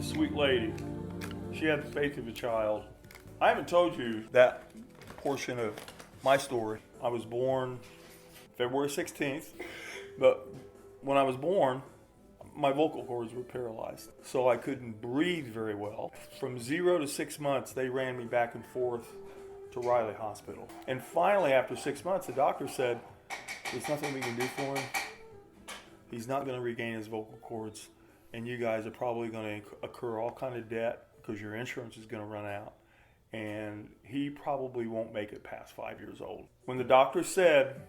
this sweet lady. She had the faith of a child. I haven't told you that portion of my story. I was born February 16th, but when I was born, my vocal cords were paralyzed, so I couldn't breathe very well. From 0 to 6 months, they ran me back and forth to Riley Hospital. And finally, after 6 months, the doctor said, there's nothing we can do for him. He's not going to regain his vocal cords, and you guys are probably going to incur all kind of debt because your insurance is going to run out, and he probably won't make it past 5 years old. When the doctor said,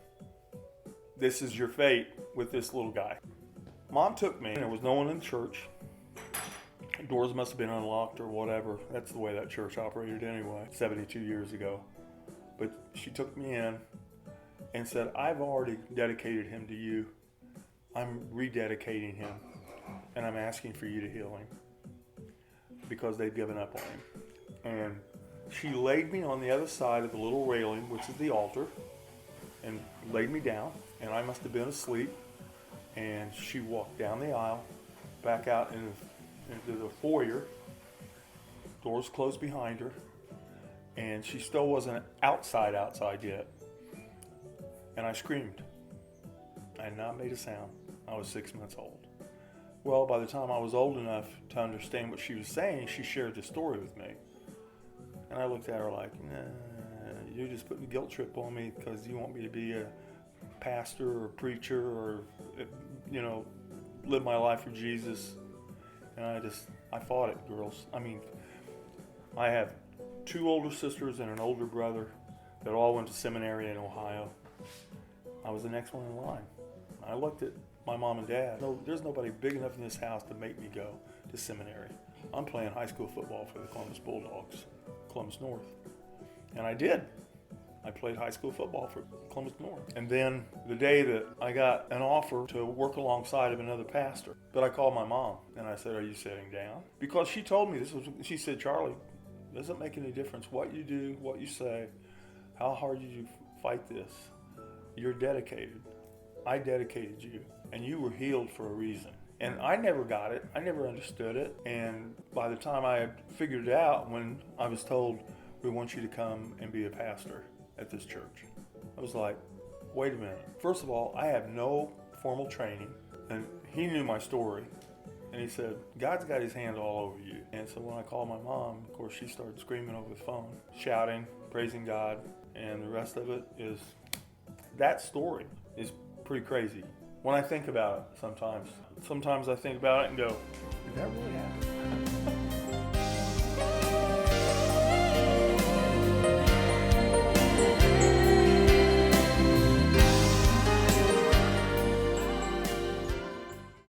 this is your fate with this little guy, Mom took me, and there was no one in the church. Doors must have been unlocked or whatever. That's the way that church operated anyway, 72 years ago. But she took me in and said, I've already dedicated him to you. I'm rededicating him, and I'm asking for you to heal him because they've given up on him. And she laid me on the other side of the little railing, which is the altar, and laid me down, and I must have been asleep. And she walked down the aisle, back out into the foyer, doors closed behind her, and she still wasn't outside yet. And I screamed. I had not made a sound. I was 6 months old. Well, by the time I was old enough to understand what she was saying, she shared the story with me. And I looked at her like, nah, you're just putting a guilt trip on me because you want me to be a pastor or preacher or, live my life for Jesus. And I fought it, girls. I mean, I have 2 older sisters and an older brother that all went to seminary in Ohio. I was the next one in line. I looked at my mom and dad. No, there's nobody big enough in this house to make me go to seminary. I'm playing high school football for the Columbus Bulldogs, Columbus North. And I did. I played high school football for Columbus North. And then the day that I got an offer to work alongside of another pastor, but I called my mom and I said, are you sitting down? Because she told me she said, Charlie, it doesn't make any difference what you do, what you say, how hard you fight this. You're dedicated. I dedicated you, and you were healed for a reason. And I never got it. I never understood it. And by the time I had figured it out, when I was told, we want you to come and be a pastor at this church, I was like, wait a minute. First of all, I have no formal training, and he knew my story. And he said, God's got his hand all over you. And so when I called my mom, of course, she started screaming over the phone, shouting, praising God. And the rest of it is, that story is pretty crazy. When I think about it sometimes I think about it and go, did that really